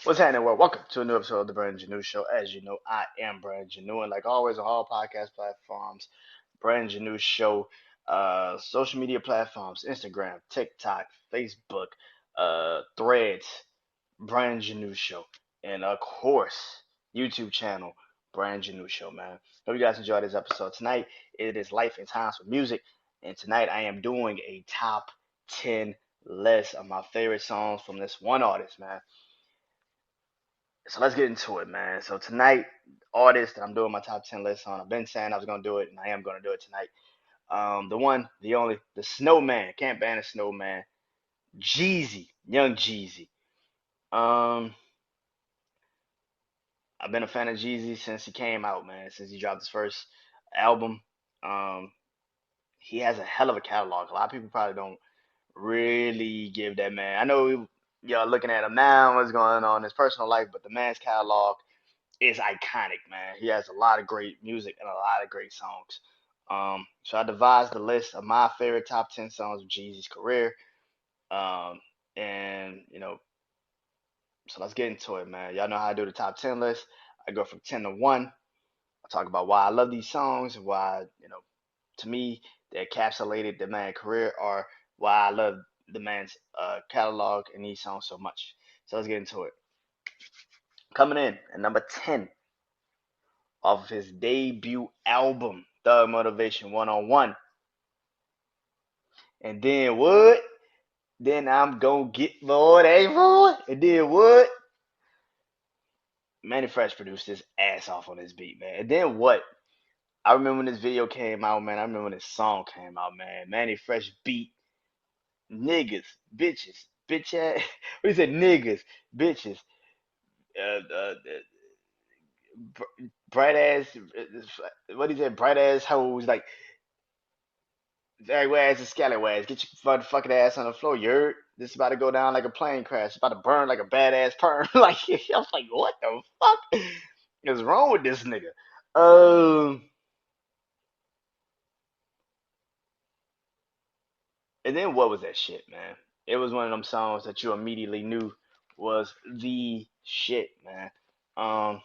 What's happening, world? Welcome to a new episode of the BrandonJaneauShow. As you know, I am BrandonJaneau, and like always, on all podcast platforms, BrandonJaneauShow, social media platforms, Instagram, TikTok, Facebook, Threads, BrandonJaneauShow, and of course, YouTube channel, BrandonJaneauShow. Man, hope you guys enjoyed this episode tonight. It is Life and Times with Music, and tonight I am doing a top 10 list of my favorite songs from this one artist, man. So let's get into it, man. So tonight, artist that I'm doing my top 10 list on. I've been saying I was gonna do it, and I am gonna do it tonight. The one, the only, the Snowman. Can't ban a Snowman. Jeezy, young Jeezy. Um, I've been a fan of Jeezy since he came out, man. Since he dropped his first album. Um, he has a hell of a catalog. A lot of people probably don't really give that man. I know y'all looking at him now, what's going on in his personal life, but the man's catalog is iconic, man. He has a lot of great music and a lot of great songs. So I devised the list of my favorite top 10 songs of Jeezy's career. Um, and so let's get into it, man. Y'all know how I do the top 10 list. I go from 10 to 1. I talk about why I love these songs, why, to me, they encapsulated the man's career, or why I love the man's catalog and these songs so much. So let's get into it. Coming in at number 10, off of his debut album, Thug Motivation 101. And then what? Then I'm gonna get Lord A. Boy. And then what? Manny Fresh produced his ass off on this beat, man. And then what? I remember when this video came out, man. I remember when this song came out, man. Manny Fresh beat niggas, bitches, bitch ass. What he said? Niggas, bitches, uh, bright ass. What he said? Bright ass hoes. Like, hey, where's the scallywags? Get your fucking ass on the floor. You heard? This is about to go down like a plane crash. It's about to burn like a badass perm. Like, I was like, what the fuck is wrong with this nigga? Um, and then what was that shit, man? It was one of them songs that you immediately knew was the shit, man. Um,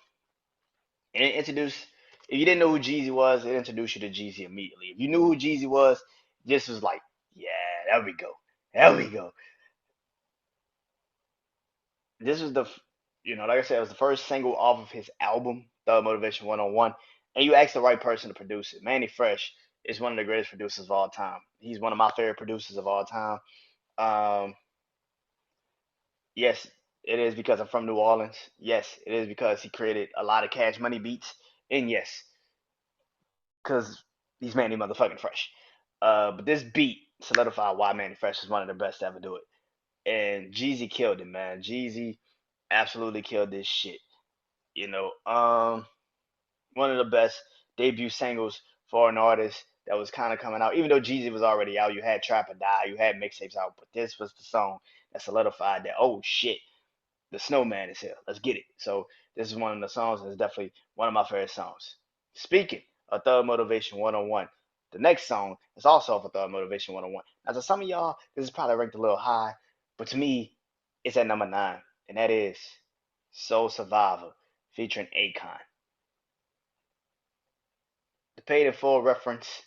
and it introduced. If you didn't know who Jeezy was, it introduced you to Jeezy immediately. If you knew who Jeezy was, this was like, yeah, there we go, there we go. This was like I said, it was the first single off of his album, The Motivation 101. And you asked the right person to produce it. Manny Fresh is one of the greatest producers of all time. He's one of my favorite producers of all time. Um, yes, it is because I'm from New Orleans. Yes, it is because he created a lot of Cash Money beats. And yes, because he's Manny motherfucking Fresh. But this beat solidified why Manny Fresh is one of the best to ever do it. And Jeezy killed it, man. Jeezy absolutely killed this shit. One of the best debut singles for an artist that was kind of coming out. Even though Jeezy was already out, you had Trap or Die, you had mixtapes out, but this was the song that solidified that. Oh shit, the Snowman is here. Let's get it. So this is one of the songs that's definitely one of my favorite songs. Speaking of Thug Motivation 101, the next song is also for Thug Motivation 101. Now to some of y'all, this is probably ranked a little high, but to me, it's at number 9, and that is Soul Survivor featuring Akon. The paid in full reference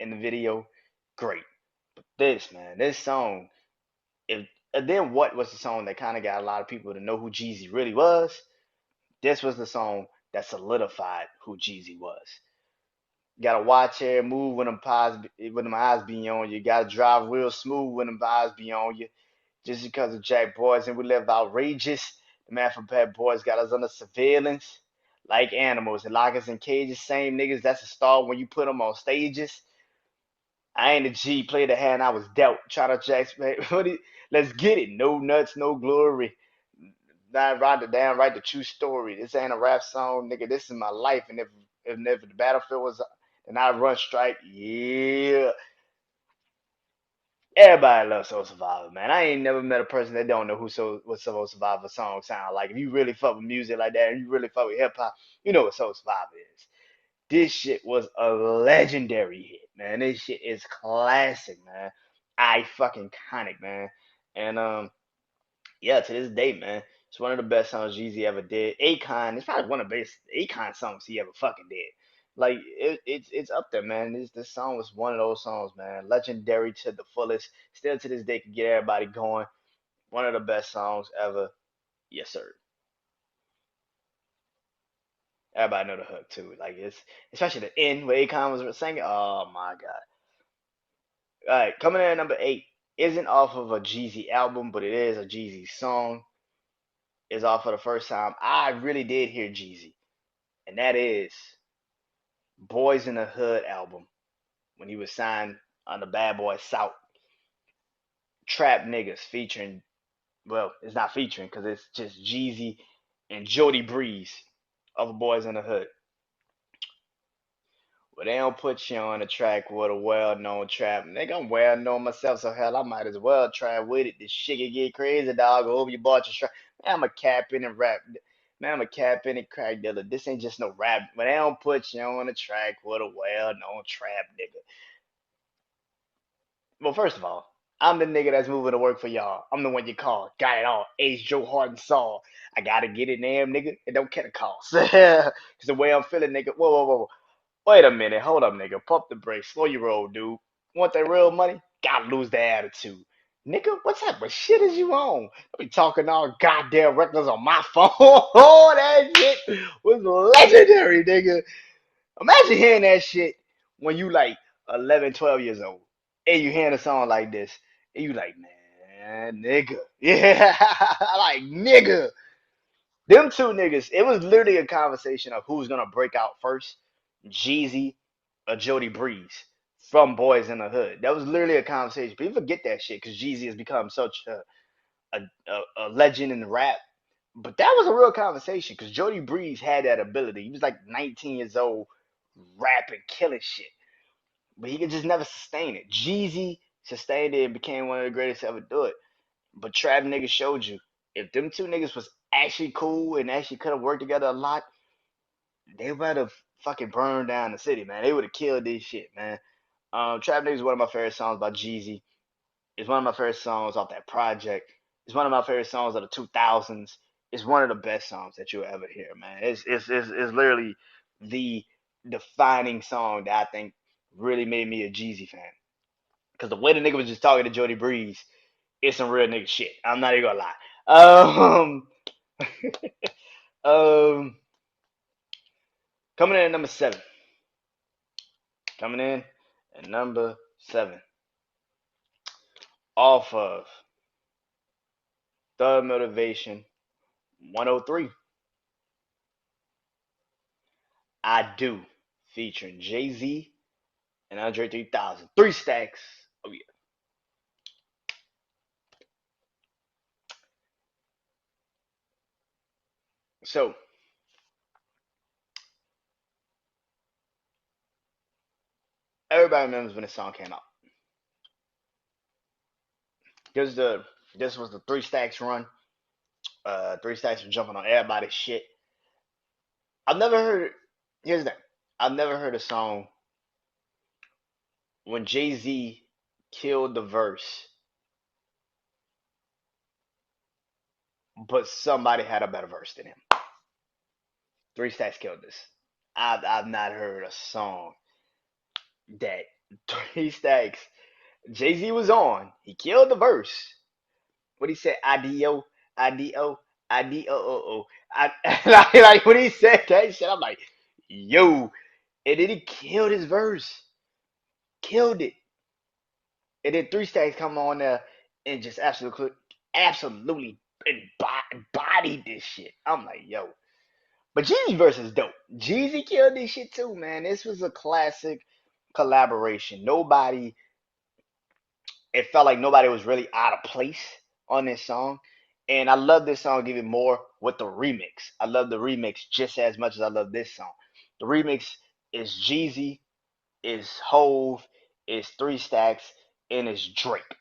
in the video, great. But this, man, this song, if and then what was the song that kind of got a lot of people to know who Jeezy really was? This was the song that solidified who Jeezy was. You gotta watch it, move when them eyes be on you. You gotta drive real smooth when them eyes be on you. Just because of Jack Boys and we live outrageous. The man from Bad Boys got us under surveillance like animals and lock us in cages. Same niggas that's a star when you put them on stages. I ain't a G, played the hand I was dealt. Try to jack, let's get it. No nuts, no glory. Not write it down, write the true story. This ain't a rap song, nigga. This is my life. And if never the battlefield was, then I run strike. Yeah. Everybody loves Soul Survivor, man. I ain't never met a person that don't know what Soul Survivor song sound like. If you really fuck with music like that, and you really fuck with hip hop, you know what Soul Survivor is. This shit was a legendary hit, man. This shit is classic, man. I fucking iconic, man. And yeah, to this day, man. It's one of the best songs Jeezy ever did. Akon, it's probably one of the best Akon songs he ever fucking did. Like it's up there, man. This song was one of those songs, man. Legendary to the fullest. Still to this day can get everybody going. One of the best songs ever. Yes, sir. Everybody know the hook too. Like it's especially the end where Akon was singing. Oh my god. All right, coming in at number 8 isn't off of a Jeezy album, but it is a Jeezy song. Is off for the first time I really did hear Jeezy, and that is Boys in the Hood album when he was signed on the Bad Boy South. Trap Niggas featuring, well, it's not featuring because it's just Jeezy and Jody Breeze of Boys in the Hood. Well, they don't put you on a track with a well-known trap. Nigga, I'm well-known myself, so hell, I might as well try with it. This shit can get crazy, dog. I hope you bought your strap. Man, I'm a cap in and rap. Man, I'm a cap in and crack dealer. This ain't just no rap. But they don't put you on a track with a well-known trap, nigga. Well, first of all, I'm the nigga that's moving to work for y'all. I'm the one you call. Got it all. Ace, Joe, Hart, and Saul. I gotta get it, damn nigga. It don't care the cost. Cause the way I'm feeling, nigga. Whoa, whoa, whoa. Wait a minute, hold up, nigga. Pump the brakes. Slow your roll, dude. Want that real money? Gotta lose the attitude. Nigga, what type of shit is you on? I be talking all goddamn records on my phone. Oh, that shit was legendary, nigga. Imagine hearing that shit when you like 11, 12 years old. And you hearing a song like this. And you like, man, nigga. Yeah, like, nigga. Them two niggas, it was literally a conversation of who's gonna break out first, Jeezy or Jody Breeze from Boys in the Hood. That was literally a conversation. People forget that shit because Jeezy has become such a legend in the rap. But that was a real conversation because Jody Breeze had that ability. He was like 19 years old, rapping, killing shit, but he could just never sustain it. Jeezy sustained it and became one of the greatest to ever do it. But Trav niggas showed you if them two niggas was actually cool and actually could have worked together a lot, they would have fucking burned down the city, man. They would have killed this shit, man. Trap Niggas is one of my favorite songs by Jeezy. It's one of my favorite songs off that project. It's one of my favorite songs of the 2000s. It's one of the best songs that you'll ever hear, man. It's literally the defining song that I think really made me a Jeezy fan. Because the way the nigga was just talking to Jody Breeze, it's some real nigga shit. I'm not even gonna lie. Um, coming in at number 7. Coming in at number 7. Off of Thug Motivation 103. I Do. Featuring Jay-Z and Andre 3000. 3 Stacks. Oh yeah. So everybody remembers when this song came out. This the this was the 3 Stacks run. 3 Stacks were jumping on everybody's shit. I've never heard. Here's the thing. I've never heard a song when Jay Z killed the verse, but somebody had a better verse than him. 3 Stacks killed this. I've not heard a song that 3 Stacks Jay Z was on. He killed the verse. What he said, IDO, IDO, IDO. I, like when he said that shit, I'm like, yo. And then he killed his verse. Killed it. And then 3 Stacks come on there and just absolutely embodied this shit. I'm like, yo. But Jeezy verse is dope. Jeezy killed this shit too, man. This was a classic collaboration. It felt like nobody was really out of place on this song. And I love this song even more with the remix. I love the remix just as much as I love this song. The remix is Jeezy, is Hove, is 3 Stacks, and is Drake.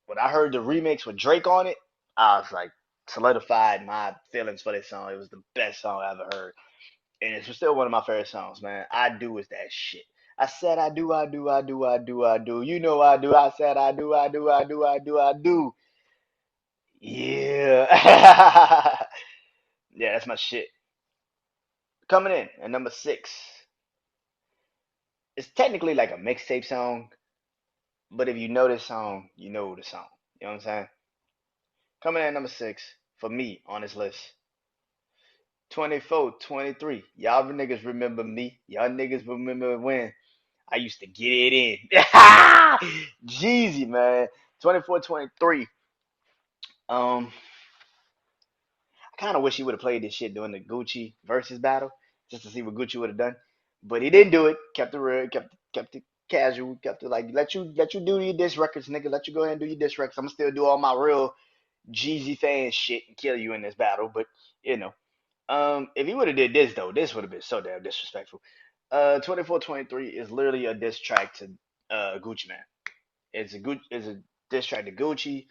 When I heard the remix with Drake on it, I was like solidified my feelings for this song. It was the best song I ever heard. And it's still one of my favorite songs, man. I Do is that shit. I said I do, I do, I do, I do, I do. You know I do. I said I do, I do, I do, I do, I do. Yeah. Yeah, that's my shit. Coming in at number six. It's technically like a mixtape song, but if you know this song, you know the song. You know what I'm saying? Coming in at number six for me on this list. 24, 23. Y'all niggas remember me. Y'all niggas remember when I used to get it in. Jeezy, man. 24, 23. Um, I kind of wish he would have played this shit during the Gucci versus battle, just to see what Gucci would have done. But he didn't do it. Kept it real. Kept it casual. Kept it like let you do your diss records, nigga. Let you go ahead and do your diss records. I'm gonna still do all my real Jeezy fan shit and kill you in this battle. But you know, if he would have did this though, this would have been so damn disrespectful. 24, 23 is literally a diss track to Gucci Man. It's a diss track to Gucci.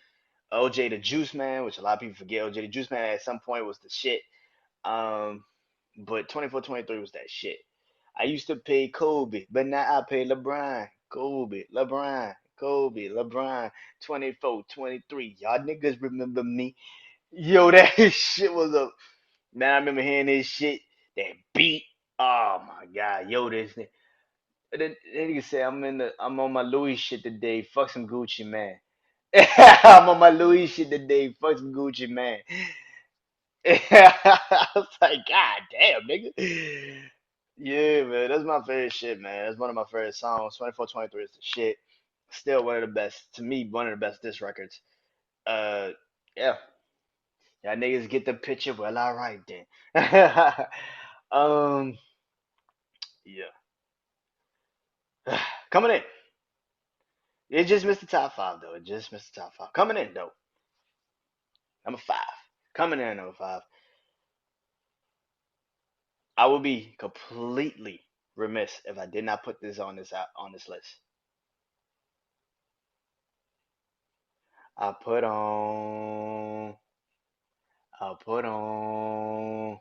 OJ the Juice Man, which a lot of people forget. OJ the Juice Man at some point was the shit. Um, but 24, 23 was that shit. I used to pay Kobe, but now I pay LeBron. Kobe, LeBron, Kobe, LeBron. 24, 23. Y'all niggas remember me? Yo, that shit was a man. I remember hearing this shit. That beat. Oh my god, yo, this. Then nigga say I'm on my Louis shit today. Fuck some Gucci man. I'm on my Louis shit today. Fuck some Gucci man. I was like, God damn, nigga. Yeah, man, that's my favorite shit, man. That's one of my favorite songs. 24, 23 is the shit. Still one of the best, to me, one of the best diss records. Uh, yeah, y'all niggas get the picture. Well, all right then. um, yeah. Coming in. It just missed the top five though. It just missed the top five. Coming in though. Number five. Coming in at number five. I would be completely remiss if I did not put this on this list. I put on. I put on.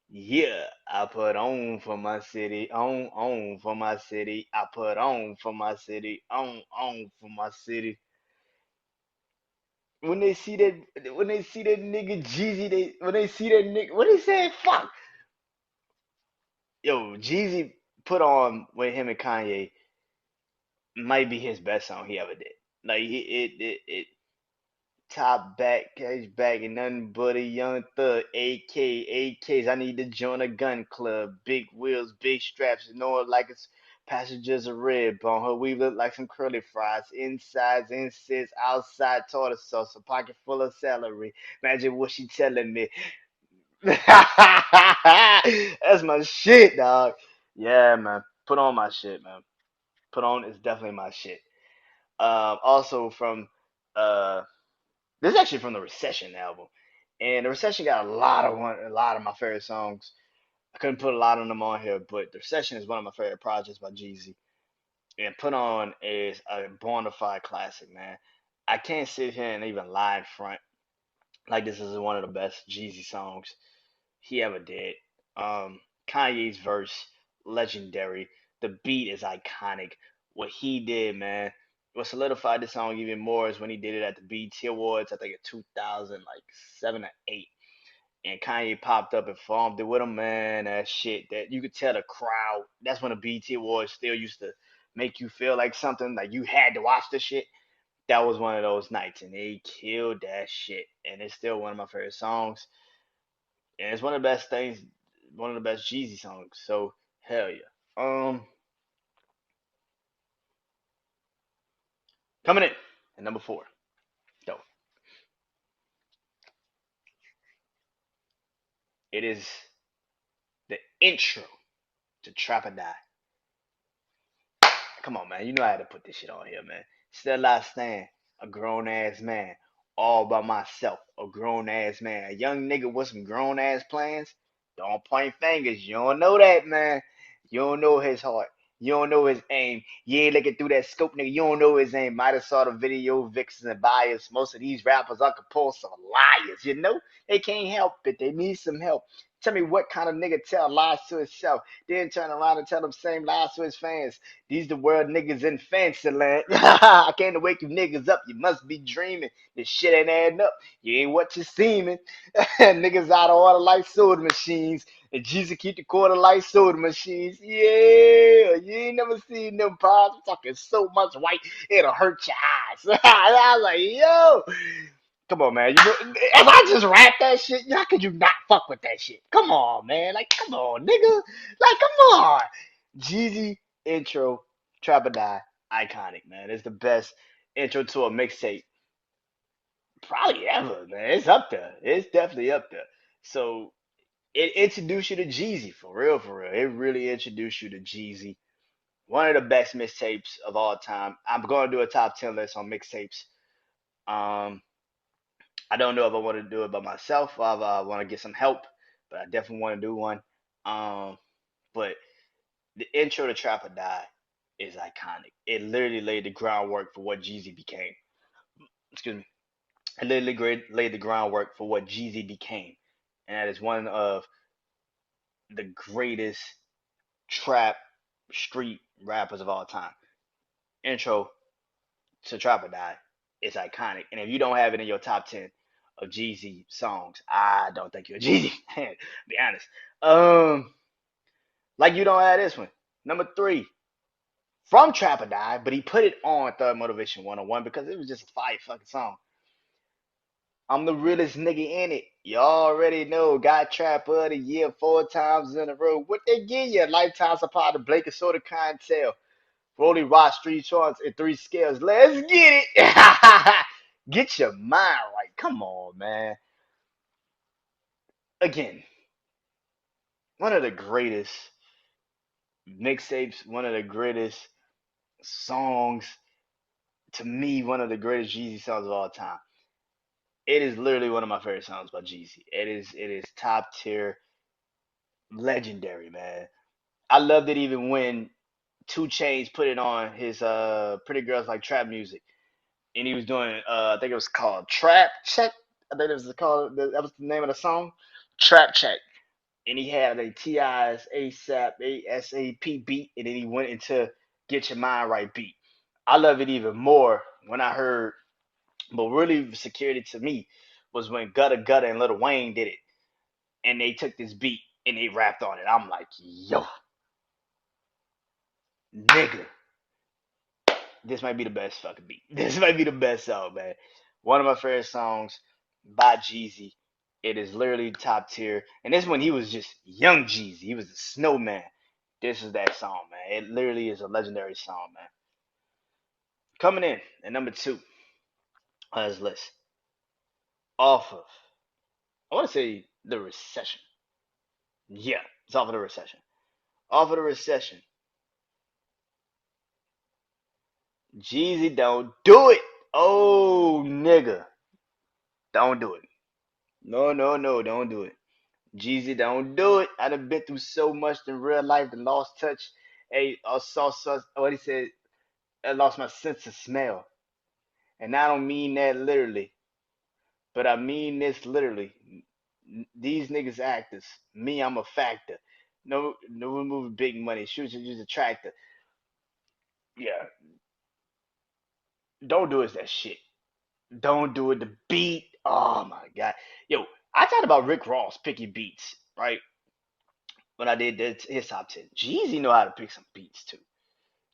Yeah, I put on for my city. On for my city. I put on for my city. On for my city. When they see that nigga Jeezy, when they see that nigga, what they say? Fuck. Yo, Jeezy put on with him and Kanye might be his best song he ever did. Like it top back, cage back, and nothing but a young thug. AKs. I need to join a gun club. Big wheels, big straps. You know it like it's passengers are red on her. We look like some curly fries. Insides, insits, outside tartar sauce. A pocket full of celery. Imagine what she telling me. That's my shit, dog. Yeah, man. Put on my shit, man. Put on is definitely my shit. Also from uh this is actually from the Recession album. And the Recession got a lot of my favorite songs. I couldn't put a lot of them on here, but the Recession is one of my favorite projects by Jeezy. And Put On is a bona fide classic, man. I can't sit here and even lie in front like this is one of the best Jeezy songs he ever did. Kanye's verse, legendary. The beat is iconic. What he did, man, what solidified the song even more is when he did it at the BET Awards. I think in 2000, like 7 or 8, and Kanye popped up and formed it with him. Man, that shit that you could tell the crowd. That's when the BET Awards still used to make you feel like something, like you had to watch the shit. That was one of those nights, and they killed that shit. And it's still one of my favorite songs, and it's one of the best things, one of the best Jeezy songs. So hell yeah. Coming in at number four, though, it is the intro to Trap or Die. Come on, man. You know I had to put this shit on here, man. Still I stand, a grown ass man, all by myself, a grown ass man, a young nigga with some grown ass plans. Don't point fingers. You don't know that, man. You don't know his heart. You don't know his aim. You ain't looking through that scope, nigga. You don't know his aim. Might have saw the video, vixens and bias. Most of these rappers are compulsive liars, you know? They can't help it. They need some help. Tell me what kind of nigga tell lies to himself, then turn around and tell them same lies to his fans. These the world niggas in fancy land. I can't wake you niggas up. You must be dreaming. This shit ain't adding up. You ain't what you seeming. Niggas out of order like soda machines. And Jesus keep the quarter like soda machines. Yeah, you ain't never seen them pops. I'm talking so much white, it'll hurt your eyes. I was like, yo, come on, man. You know, if I just rap that shit, how could you not fuck with that shit? Come on, man. Like, come on, nigga. Like, come on. Jeezy intro, Trap or Die, iconic, man. It's the best intro to a mixtape probably ever, man. It's up there. It's definitely up there. So it introduced you to Jeezy for real, for real. It really introduced you to Jeezy. One of the best mixtapes of all time. I'm going to do a top 10 list on mixtapes. Um, I don't know if I want to do it by myself or if I want to get some help, but I definitely want to do one. Um, but the intro to Trap or Die is iconic. It literally laid the groundwork for what Jeezy became. Excuse me. It literally laid the groundwork for what Jeezy became, and that is one of the greatest trap street rappers of all time. Intro to Trap or Die is iconic, and if you don't have it in your top 10 of Jeezy songs, I don't think you're a Jeezy fan. Be honest. Like you don't have this one. Number three, from Trap or Die, but he put it on Third Motivation 101 because it was just a fire fucking song. I'm the realest nigga in it. You already know. Got Trapper of the Year 4 times in a row. What they give you? Lifetime supply of Blake and Soda clientele. Rolly Rock Street Charts and 3 scales. Let's get it. Get your mind right. Come on, man. Again, one of the greatest mixtapes, one of the greatest songs. To me, one of the greatest Jeezy songs of all time. It is literally one of my favorite songs by Jeezy. It is top tier, legendary, man. I loved it even when Two Chains put it on his Pretty Girls Like Trap Music, and he was doing I think it was called Trap Check. I think it was called that was the name of the song, Trap Check. And he had a T.I.'s ASAP ASAP beat, and then he went into Get Your Mind Right beat. I love it even more when I heard, but really secured it to me was when Gutta Gutta and Lil Wayne did it, and they took this beat and they rapped on it. I'm like, yo, nigga, this might be the best fucking beat. This might be the best song, man. One of my favorite songs by Jeezy. It is literally top tier. And this one, he was just young Jeezy. He was a snowman. This is that song, man. It literally is a legendary song, man. Coming in at number two on his list, off of, I want to say the recession. Yeah, it's off of the recession. Off of the recession. Jeezy, don't do it. Oh, nigga. Don't do it. No, no, no, don't do it. Jeezy, don't do it. I done been through so much in real life and lost touch. Hey, I saw what he said. I lost my sense of smell, and I don't mean that literally, but I mean this literally. These niggas actors. Me, I'm a factor. No, no one moving big money. Shoot, use a tractor. Yeah, don't do it that shit. Don't do it. The beat. Oh my god. Yo, I talked about Rick Ross picking beats, right? When I did his top 10. Jeezy know how to pick some beats too.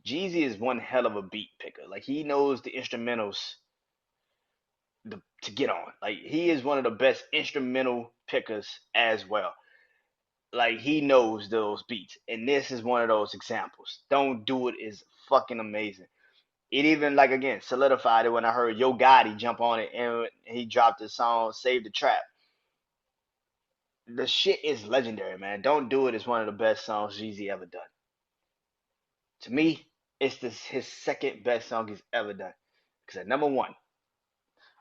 Jeezy is one hell of a beat picker. Like he knows the instrumentals to get on. Like he is one of the best instrumental pickers as well. Like he knows those beats, and this is one of those examples. Don't do it is fucking amazing. It even like again solidified it when I heard Yo Gotti jump on it and he dropped the song "Save the Trap." The shit is legendary, man. Don't do it is one of the best songs Jeezy ever done. To me, it's his second best song he's ever done. Because at number one,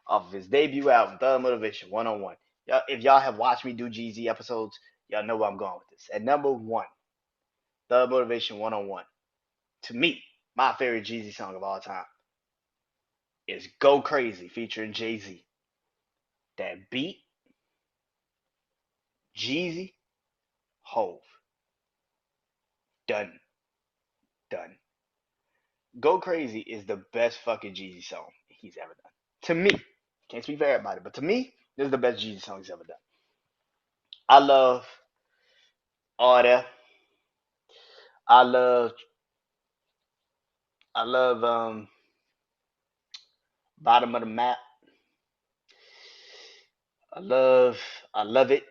off of his debut album, Thug Motivation 101. Y'all, if y'all have watched me do Jeezy episodes, y'all know where I'm going with this. At number one, Thug Motivation 101. To me, my favorite Jeezy song of all time is Go Crazy featuring Jay-Z. That beat, Jeezy, Hove. Done. Done. Go Crazy is the best fucking Jeezy song he's ever done. To me. Can't speak for everybody, but to me, this is the best Jeezy song he's ever done. I love Order. I love I love Bottom of the Map. I love it.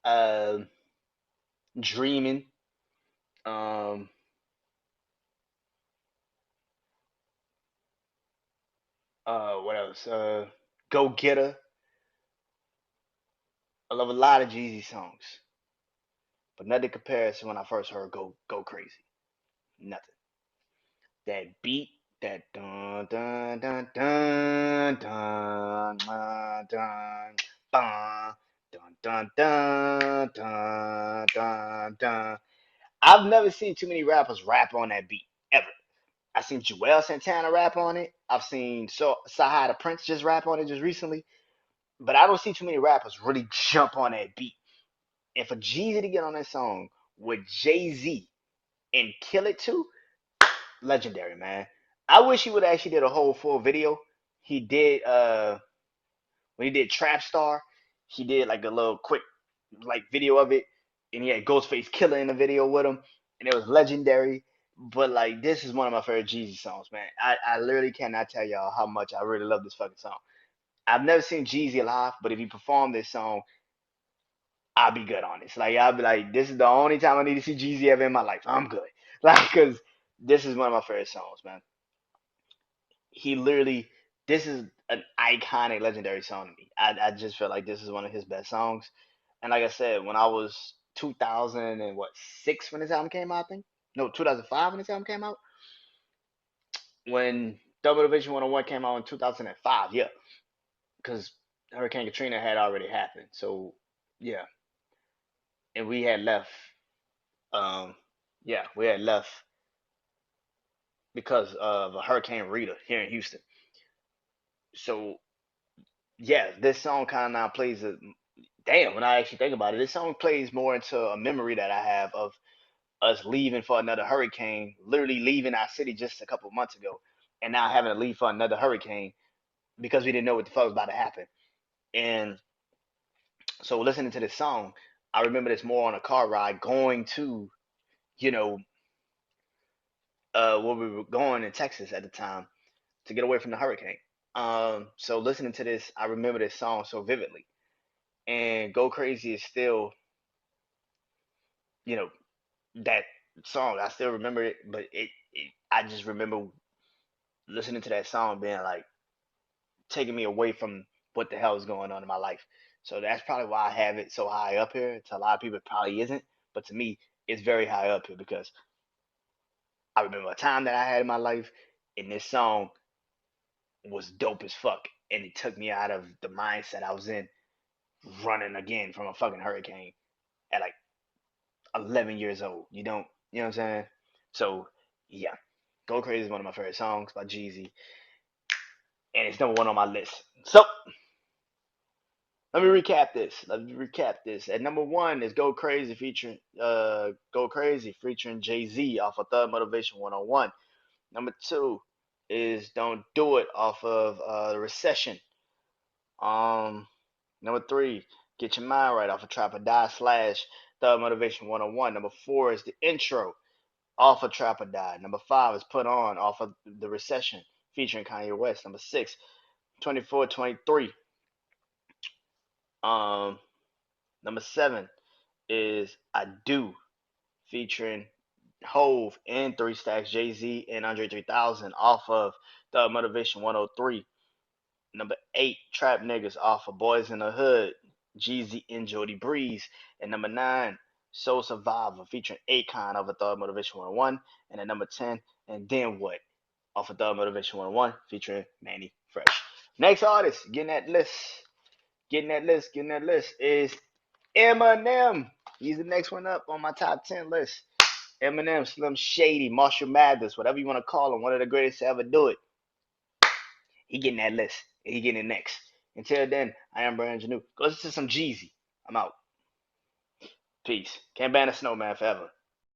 Uh, Dreaming. Um what else? Go Getter. I love a lot of Jeezy songs, but nothing compares to when I first heard Go Crazy. Nothing. That beat, that dun dun dun dun dun dun dun dun dun dun dun dun dun. I've never seen too many rappers rap on that beat ever. I've seen Joel Santana rap on it. I've seen Sahai the Prince just rap on it just recently. But I don't see too many rappers really jump on that beat. And for Jeezy to get on that song with Jay Z and kill it too, legendary, man. I wish he would actually did a whole full video. He did when he did Trap Star, he did like a little quick like video of it, and he had Ghostface Killer in the video with him, and it was legendary. But like this is one of my favorite Jeezy songs, man. I literally cannot tell y'all how much I really love this fucking song. I've never seen Jeezy live, but if he performed this song, I'll be good on this. Like I'll be like, this is the only time I need to see Jeezy ever in my life. I'm good. Like, cause this is one of my favorite songs, man. He literally, this is an iconic, legendary song to me. I just feel like this is one of his best songs. And like I said, when I was 2000 and what 6 when this album came out, I think no 2005 when this album came out. When Double Division 101 came out in 2005, yeah, because Hurricane Katrina had already happened. So yeah, and we had left. Um, yeah, we had left because of a Hurricane Rita here in Houston. So yeah, this song kind of now plays a damn. When I actually think about it, this song plays more into a memory that I have of us leaving for another hurricane, literally leaving our city just a couple months ago, and now having to leave for another hurricane because we didn't know what the fuck was about to happen. And so listening to this song, I remember this more on a car ride going to, you know, where we were going in Texas at the time to get away from the hurricane. So listening to this, I remember this song so vividly. And Go Crazy is still, you know, that song. I still remember it, but I just remember listening to that song being like taking me away from what the hell is going on in my life. So that's probably why I have it so high up here. To a lot of people, it probably isn't, but to me, it's very high up here because I remember a time that I had in my life, and this song was dope as fuck, and it took me out of the mindset I was in, running again from a fucking hurricane at like 11 years old. You know what I'm saying? So yeah, Go Crazy is one of my favorite songs by Jeezy, and it's number one on my list. So let me recap this. At number one is Go Crazy featuring Jay Z off of Thug Motivation 101. Number two is Don't Do It off of The Recession. Um, Number three, Get Your Mind Right off of Trap or Die slash Thug Motivation 101. Number four is The Intro off of Trap or Die. Number five is Put On off of The Recession featuring Kanye West. Number six, 24/23. Um, Number seven is I Do featuring Hove and Three Stacks, Jay Z and Andre 3000 off of Thug Motivation 103. Number eight, Trap Niggas off of Boys in the Hood, Jeezy and Jody Breeze. And number nine, Soul Survivor featuring Akon off of Thug Motivation 101. And at number 10, And Then What off of Thug Motivation 101 featuring Manny Fresh. Next artist getting that list is Eminem. He's the next one up on my top 10 list. Eminem, Slim Shady, Marshall Mathers, whatever you want to call him, one of the greatest to ever do it. He getting that list. He getting it next. Until then, I am Brandon Janeau. Go listen to some Jeezy. I'm out. Peace. Can't ban a snowman forever.